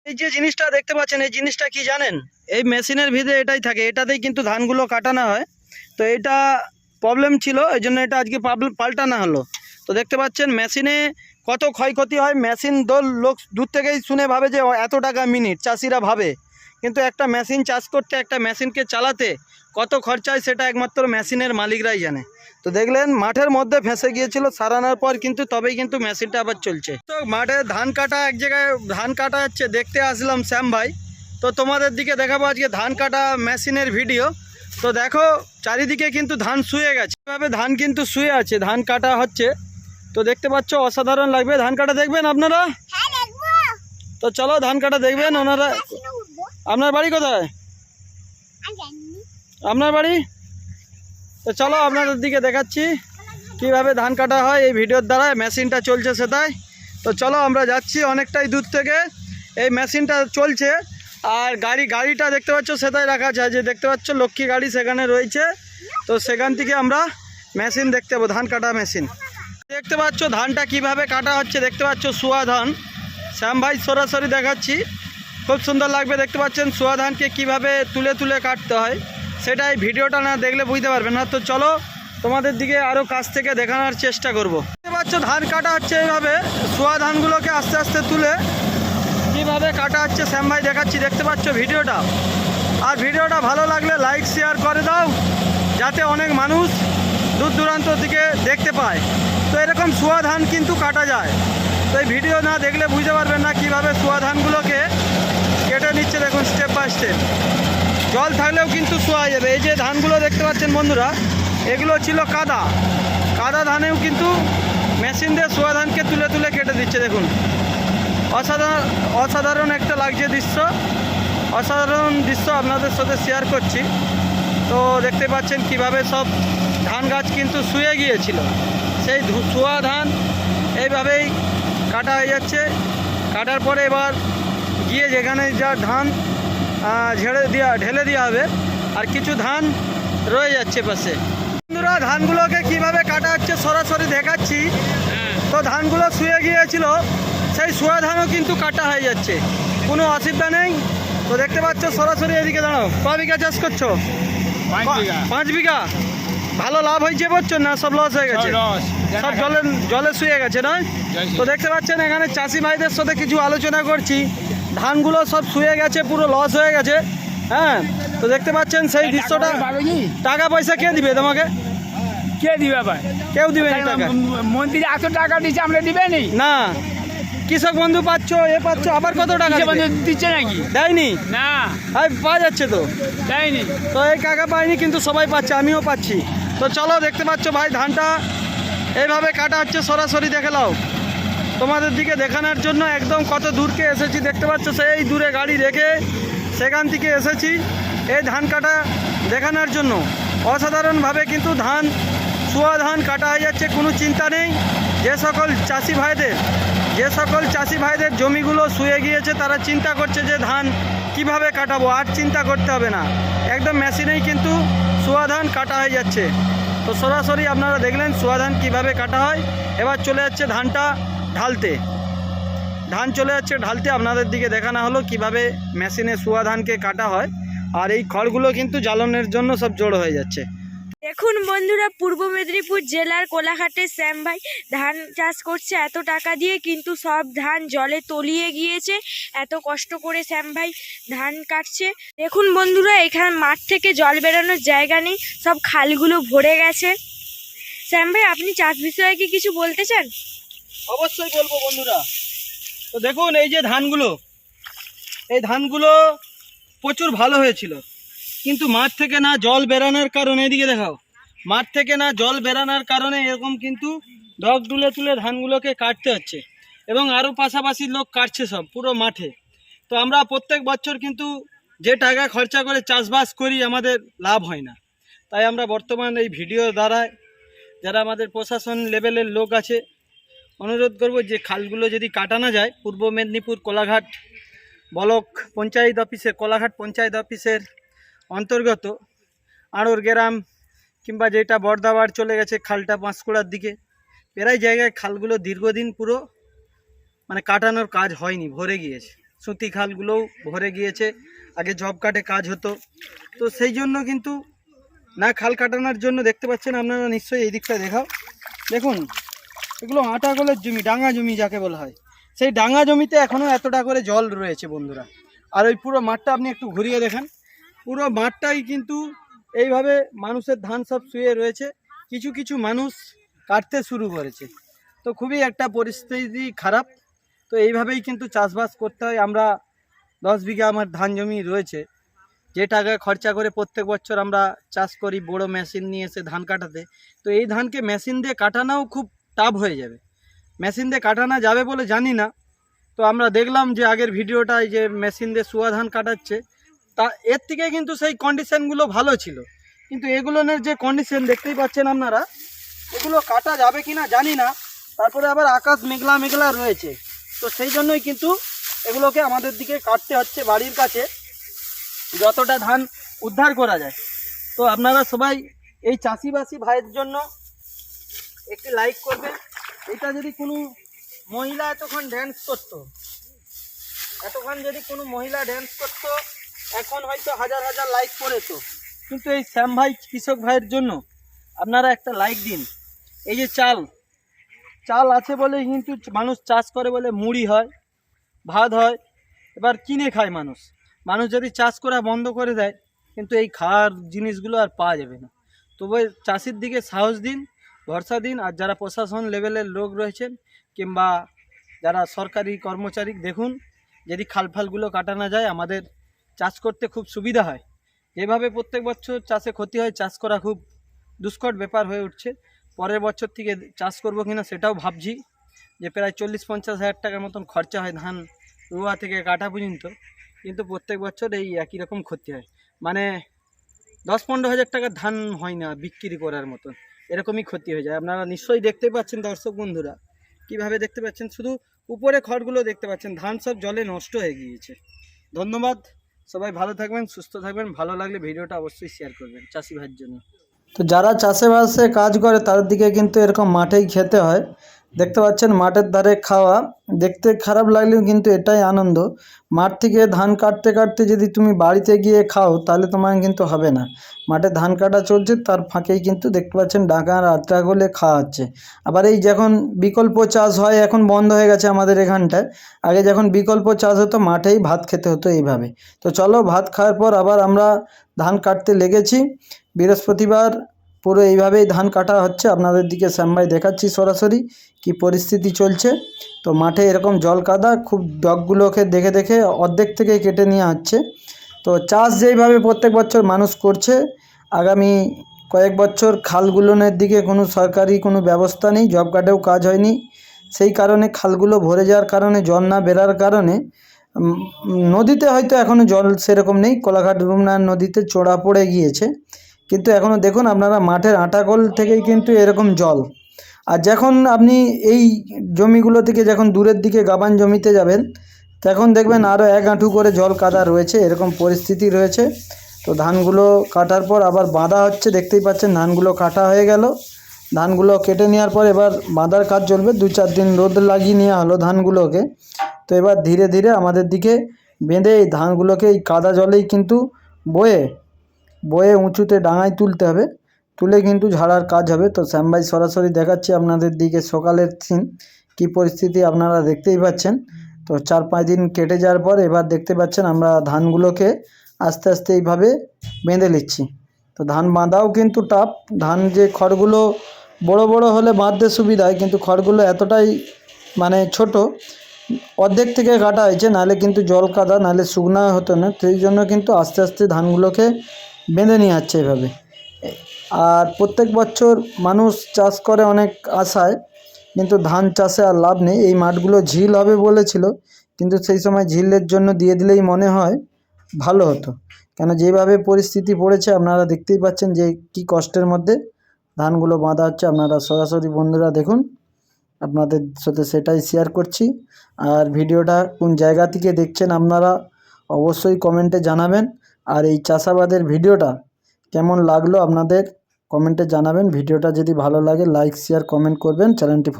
এই যে জিনিসটা দেখতে পাচ্ছেন, এই জিনিসটা কি জানেন? এই মেশিনের ভিতরে এটাই থাকে, এটাতেই কিন্তু ধানগুলো কাটানো হয়। তো এটা প্রবলেম ছিল, এই জন্য এটা আজকে পাল্টানো হলো। তো দেখতে পাচ্ছেন মেশিনে কত ক্ষয়ক্ষতি হয়। মেশিন লোক দূর থেকেই শুনে ভাবে যে এত টাকা মিনিট, চাষিরা ভাবে, কিন্তু একটা মেশিন চাষ করতে, একটা মেশিনকে চালাতে কত খরচা হয় সেটা একমাত্র মেশিনের মালিকরাই জানে। তো দেখলেন মাঠের মধ্যে ফেঁসে গিয়েছিল, সারানোর পর কিন্তু তবেই কিন্তু মেশিনটা আবার চলছে। তো মাঠে ধান কাটা, এক জায়গায় ধান কাটা হচ্ছে, দেখতে আসলাম শ্যাম ভাই। তো তোমাদের দিকে দেখাবো আজকে ধান কাটা মেশিনের ভিডিও। তো দেখো চারিদিকে কিন্তু ধান শুয়ে গেছে, এভাবে ধান কিন্তু শুয়ে আছে, ধান কাটা হচ্ছে। তো দেখতে পাচ্ছ অসাধারণ লাগবে। ধান কাটা দেখবেন আপনারা? তো চলো ধান কাটা দেখবেন ওনারা। আপনার বাড়ি কোথায়? আপনার বাড়ি? তো চলো আপনাদের দিকে দেখাচ্ছি কিভাবে ধান কাটা হয় এই ভিডিওর দ্বারা। মেশিনটা চলছে সেটাই। তো চলো আমরা যাচ্ছি অনেকটাই দূর থেকে, এই মেশিনটা চলছে। আর গাড়িটা দেখতে পাচ্ছ সেটাই রাখা আছে, যে দেখতে পাচ্ছ লক্ষ্মী গাড়ি সেখানে রয়েছে। তো সেখান থেকে আমরা মেশিন দেখতে পাবো, ধান কাটা মেশিন দেখতে পাচ্ছ। ধানটা কিভাবে কাটা হচ্ছে দেখতে পাচ্ছ, সুয়া ধান। শ্যাম ভাই সরাসরি দেখাচ্ছি, খুব সুন্দর লাগবে। দেখতে পাচ্ছেন সুয়া ধানকে কীভাবে তুলে তুলে কাটতে হয়, সেটাই ভিডিওটা না দেখলে বুঝতে পারবেন না। তো চলো তোমাদের দিকে আরও কাছ থেকে দেখানোর চেষ্টা করব। দেখতে পাচ্ছ ধান কাটা হচ্ছে এইভাবে, সুয়া ধানগুলোকে আস্তে আস্তে তুলে কীভাবে কাটা হচ্ছে শ্যাম ভাই দেখাচ্ছি। দেখতে পাচ্ছ ভিডিওটা, আর ভিডিওটা ভালো লাগলে লাইক শেয়ার করে দাও, যাতে অনেক মানুষ দূর দূরান্ত থেকে দেখতে পায়। তো এরকম সুয়া ধান কিন্তু কাটা যায়। তো এই ভিডিও না দেখলে বুঝতে পারবেন না কীভাবে সুয়া ধানগুলোকে কেটে নিচ্ছে। দেখুন স্টেপ বাই স্টেপ, জল থাকলেও কিন্তু শোয়া যাবে। এই যে ধানগুলো দেখতে পাচ্ছেন বন্ধুরা, এগুলো ছিল কাদা ধানেও কিন্তু মেশিন দিয়ে শোয়া ধানকে তুলে তুলে কেটে দিচ্ছে। দেখুন অসাধারণ একটা লাগছে দৃশ্য, অসাধারণ দৃশ্য আপনাদের সাথে শেয়ার করছি। তো দেখতে পাচ্ছেন কিভাবে সব ধান গাছ কিন্তু শুয়ে গিয়েছিল, সেই শোয়া ধান এইভাবেই কাটা হয়ে যাচ্ছে। কাটার পরে এবার গিয়ে যেখানে যা ধান ঢেলে দেওয়া হবে, আর কিছু ধান রয়ে যাচ্ছে পাশে। বন্ধুরা ধানগুলোকে কিভাবে কাটা হচ্ছে সরাসরি দেখাচ্ছি। তো ধানগুলো শুয়ে গিয়েছিল, সেই শুয়া ধানও কিন্তু কাটা হয়ে যাচ্ছে, কোনো অসুবিধা নেই। তো দেখতে পাচ্ছ সরাসরি এদিকে দাঁড়াও। ক বিঘা চাষ করছো? 5 বিঘা। ভালো লাভ হয়েছে বলছো না সব লস হয়ে গেছে? সব জলে শুয়ে গেছে নয়? তো দেখতে পাচ্ছেন এখানে চাষি ভাইদের সাথে কিছু আলোচনা করছি। ধানগুলো সব শুয়ে গেছে, পুরো লস হয়ে গেছে। হ্যাঁ, তো দেখতে পাচ্ছেন সেই দৃশ্যটা। টাকা পয়সা কে দিবে তোমাকে? কে দিবে ভাই? কেউ দিবে না টাকা। মন্ত্রী এত টাকা দিচ্ছে, আমরা দিবে না। কৃষক বন্ধু পাচ্ছ, পাচ্ছ, আবার কত টাকা দিচ্ছে নাকি? দেয়নি না, পাওয়া যাচ্ছে তো? দেয়নি তো এই কাকা পায়নি, কিন্তু সবাই পাচ্ছে, আমিও পাচ্ছি। তো চলো দেখতে পাচ্ছ ভাই ধানটা এইভাবে কাটা হচ্ছে, সরাসরি দেখে নাও তোমাদের দিকে দেখানোর জন্য। একদম কত দূরকে এসেছি দেখতে পাচ্ছ, সেই দূরে গাড়ি রেখে সেখান থেকে এসেছি এই ধান কাটা দেখানোর জন্য। অসাধারণভাবে কিন্তু শুয়া ধান কাটা হয়ে যাচ্ছে, কোনো চিন্তা নেই। যে সকল চাষি ভাইদের জমিগুলো শুয়ে গিয়েছে, তারা চিন্তা করছে যে ধান কিভাবে কাটাবো, আর চিন্তা করতে হবে না, একদম মেশিনেই কিন্তু শুয়া ধান কাটা হয়ে যাচ্ছে। তো সরাসরি আপনারা দেখলেন শুয়া ধান কীভাবে কাটা হয়। এবার চলে যাচ্ছে ধানটা ঢালতে, আপনাদের দিকে দেখানো হলো কিভাবে মেশিনে শুয়া ধানকে কাটা হয়। আর এই খড়গুলো কিন্তু জ্বালানোর জন্য সব জড়ো হয়ে যাচ্ছে। দেখুন বন্ধুরা, পূর্ব মেদিনীপুর জেলার কোলাঘাটে শ্যাম ভাই ধান চাষ করছে এত টাকা দিয়ে, কিন্তু সব ধান জলে তলিয়ে গিয়েছে। এত কষ্ট করে শ্যাম ভাই ধান কাটছে। দেখুন বন্ধুরা, এখানে মাঠ থেকে জল বেরোনোর জায়গা নেই, সব খালগুলো ভরে গেছে। শ্যাম ভাই, আপনি চাষ বিষয়ে কি কিছু বলতে চান? অবশ্যই বলবো বন্ধুরা। তো দেখুন এই যে এই ধানগুলো প্রচুর ভালো হয়েছিল, কিন্তু মাঠ থেকে না জল বেরানোর কারণে, এদিকে দেখাও, মাঠ থেকে না জল বেরানোর কারণে এরকম কিন্তু ঢক তুলে ধানগুলোকে কাটতে হচ্ছে। এবং আরও পাশাপাশি লোক কাটছে সব পুরো মাঠে। তো আমরা প্রত্যেক বছর কিন্তু যে টাকা খরচা করে চাষবাস করি, আমাদের লাভ হয় না। তাই আমরা বর্তমান এই ভিডিও দ্বারা যারা আমাদের প্রশাসন লেভেলের লোক আছে, অনুরোধ করব যে খালগুলো যদি কাটানো যায়, পূর্ব মেদিনীপুর কোলাঘাট ব্লক পঞ্চায়েত অফিসের, কোলাঘাট পঞ্চায়েত অফিসের অন্তর্গত আড়র গ্রাম, কিংবা যেটা বর্দাবার চলে গেছে খালটা পাঁশকুড়ার দিকে, প্রায় জায়গায় খালগুলো দীর্ঘদিন পুরো কাটানোর কাজ হয়নি, ভরে গিয়েছে। সুতি খালগুলোও ভরে গিয়েছে। আগে জব কাটে কাজ হতো, তো সেই জন্য কিন্তু না খাল কাটানোর জন্য দেখতে পাচ্ছেন আপনারা নিশ্চয়ই এই দিকটা দেখাও, দেখুন এগুলো আটাগোলের জমি, ডাঙা জমি যাকে বলা হয়, সেই ডাঙা জমিতে এখনও এতটা করে জল রয়েছে বন্ধুরা। আর ওই পুরো মাঠটা আপনি একটু ঘুরিয়ে দেখেন, পুরো মাঠটাই কিন্তু এইভাবে মানুষের ধান সব শুয়ে রয়েছে, কিছু কিছু মানুষ কাটতে শুরু করেছে। তো খুবই একটা পরিস্থিতি খারাপ। তো এইভাবেই কিন্তু চাষবাস করতে হয়। আমরা 10 বিঘা আমার ধান জমি রয়েছে, যে টাকা খরচা করে প্রত্যেক বছর আমরা চাষ করি বড় মেশিন নিয়ে এসে ধান কাটাতে, তো এই ধানকে মেশিন দিয়ে কাটানোও খুব টাফ হয়ে যাবে, মেশিন দিয়ে কাটানো যাবে বলে জানি না। তো আমরা দেখলাম যে আগের ভিডিওটায় যে মেশিন দিয়ে সুয়া ধান কাটাচ্ছে, তা এর থেকে কিন্তু সেই কন্ডিশনগুলো ভালো ছিল, কিন্তু এগুলোর যে কন্ডিশন দেখতেই পাচ্ছেন আপনারা, এগুলো কাটা যাবে কি না জানি না। তারপরে আবার আকাশ মেঘলা মেঘলা রয়েছে, তো সেই জন্যই কিন্তু এগুলোকে আমাদের দিকে কাটতে হচ্ছে বাড়ির কাছে, যতটা ধান উদ্ধার করা যায়। তো আপনারা সবাই এই চাষিবাসী ভাইয়ের জন্য একটি লাইক করবেন। এটা যদি কোনো মহিলা এতক্ষণ ড্যান্স করতো, যদি কোনো মহিলা ড্যান্স করতো, এখন হয়তো হাজার হাজার লাইক পড়েতো। কিন্তু এই শ্যাম ভাই কৃষক ভাইয়ের জন্য আপনারা একটা লাইক দিন। এই যে চাল আছে বলে কিন্তু মানুষ চাষ করে বলে মুড়ি হয়, ভাত হয়, এবার কিনে খায় মানুষ। যদি চাষ করা বন্ধ করে দেয়, কিন্তু এই খাওয়ার জিনিসগুলো আর পাওয়া যাবে না। তবে চাষির দিকে সাহস দিন, ভরসা দিন। আর যারা প্রশাসন লেভেলের লোক রয়েছেন কিংবা যারা সরকারি কর্মচারী, দেখুন যদি খালফালগুলো কাটানো যায়, আমাদের চাষ করতে খুব সুবিধা হয়। যেভাবে প্রত্যেক বছর চাষে ক্ষতি হয়, চাষ করা খুব দুষ্কর ব্যাপার হয়ে উঠছে। পরের বছর থেকে চাষ করবো কিনা সেটাও ভাবছি, যে প্রায় 40-50 হাজার টাকার মতন খরচা হয় ধান রোয়া থেকে কাটা পর্যন্ত, কিন্তু প্রত্যেক বছর এই একই রকম ক্ষতি হয়। মানে 10-15 হাজার টাকার ধান হয় না বিক্রি করার মতন, এরকমই ক্ষতি হয়ে যায়। আপনারা নিশ্চয়ই দেখতে পাচ্ছেন দর্শক বন্ধুরা, কিভাবে দেখতে পাচ্ছেন, শুধু উপরে খড়গুলো দেখতে পাচ্ছেন, ধান সব জলে নষ্ট হয়ে গিয়েছে। ধন্যবাদ, সবাই ভালো থাকবেন, সুস্থ থাকবেন। ভালো লাগলে ভিডিওটা অবশ্যই শেয়ার করবেন চাষি ভাইয়ের জন্য। তো যারা চাষে কাজ করে তাদের দিকে কিন্তু এরকম মাঠেই খেতে হয়। দেখতে পাচ্ছেন মাঠের ধারে খাওয়া, দেখতে খারাপ লাগলেও কিন্তু এটাই আনন্দ। মাঠ থেকে ধান কাটতে কাটতে যদি তুমি বাড়িতে গিয়ে খাও, তাহলে তোমার কিন্তু হবে না। মাঠে ধান কাটা চলছে, তার ফাঁকেই কিন্তু দেখতে পাচ্ছেন ডাকার আটটা গোলে খাওয়া হচ্ছে। আবার এই যখন বিকল্প চাষ হয়, এখন বন্ধ হয়ে গেছে আমাদের এখানটায়। আগে যখন বিকল্প চাষ হতো, মাঠেই ভাত খেতে হতো এইভাবে। তো চলো, ভাত খাওয়ার পর আবার আমরা ধান কাটতে লেগেছি। বৃহস্পতিবার পুরো এইভাবেই ধান কাটা হচ্ছে। আপনাদের দিকে শ্যাম ভাই দেখাচ্ছি সরাসরি কি পরিস্থিতি চলছে। তো মাঠে এরকম জল কাদা, খুব ডগগুলোকে দেখে দেখে অর্ধেক থেকে কেটে নেওয়া হচ্ছে। তো চাষ যেইভাবে প্রত্যেক বছর মানুষ করছে, আগামী কয়েক বছর খালগুলোনের দিকে কোনো সরকারি কোনো ব্যবস্থা নেই, জব কার্ডেও কাজ হয়নি। সেই কারণে খালগুলো ভরে যাওয়ার কারণে, জল না বেরার কারণে নদীতে হয়তো এখনও জল সেরকম নেই। কোলাঘাট রূপনারায়ণ নদীতে চড়া পড়ে গিয়েছে, কিন্তু এখনও দেখুন আপনারা মাঠের আটাগোল থেকেই কিন্তু এরকম জল। আর যখন আপনি এই জমিগুলো থেকে যখন দূরের দিকে গাবান জমিতে যাবেন, তখন দেখবেন আরও 1 হাঁটু করে জল কাদা রয়েছে, এরকম পরিস্থিতি রয়েছে। তো ধানগুলো কাটার পর আবার বাঁধা হচ্ছে, দেখতেই পাচ্ছেন ধানগুলো কাটা হয়ে গেল। ধানগুলো কেটে নেওয়ার পর এবার বাঁধার কাজ চলবে। 2-4 দিন রোদ লাগিয়ে নেওয়া হলো ধানগুলোকে। তো এবার ধীরে ধীরে আমাদের দিকে বেঁধে এই ধানগুলোকে এই কাদা জলেই কিন্তু বয়ে উঁচুতে ডাঙায় তুলতে হবে, তুলে কিন্তু ঝাড়ার কাজ হবে। তো শ্যাম ভাই সরাসরি দেখাচ্ছি আপনাদের দিকে সকালের সিন, কী পরিস্থিতি আপনারা দেখতেই পাচ্ছেন। তো 4-5 দিন কেটে যাওয়ার পর এবার দেখতে পাচ্ছেন আমরা ধানগুলোকে আস্তে আস্তে এইভাবে বেঁধে নিচ্ছি। তো ধান বাঁধাও কিন্তু টাফ। ধান যে খড়গুলো বড় বড় হলে বাঁধতে সুবিধা হয়, কিন্তু খড়গুলো এতটাই মানে ছোট, অর্ধেক থেকে কাটা হয়েছে, নাহলে কিন্তু জল কাদা, নাহলে শুকনা হতো না। সেই জন্য কিন্তু আস্তে আস্তে ধানগুলোকে বেঁধে নিয়ে যাচ্ছে এভাবে। আর প্রত্যেক বছর মানুষ চাষ করে অনেক আশায়, কিন্তু ধান চাষে আর লাভ নেই। এই মাঠগুলো ঝিল হবে বলেছিল, কিন্তু সেই সময় ঝিলের জন্য দিয়ে দিলেই মনে হয় ভালো হতো, কেন যেভাবে পরিস্থিতি পড়েছে আপনারা দেখতেই পাচ্ছেন যে কি কষ্টের মধ্যে ধানগুলো বাঁধা হচ্ছে। আপনারা সরাসরি বন্ধুরা দেখুন, আপনাদের সাথে সেটাই শেয়ার করছি। আর ভিডিওটা কোন জায়গা থেকে দেখছেন আপনারা অবশ্যই কমেন্টে জানাবেন। আর এই চাষাবাদের ভিডিওটা কেমন লাগলো আপনাদের কমেন্টে জানাবেন। ভিডিওটা যদি ভালো লাগে লাইক শেয়ার কমেন্ট করবেন, চ্যানেলটি ফলো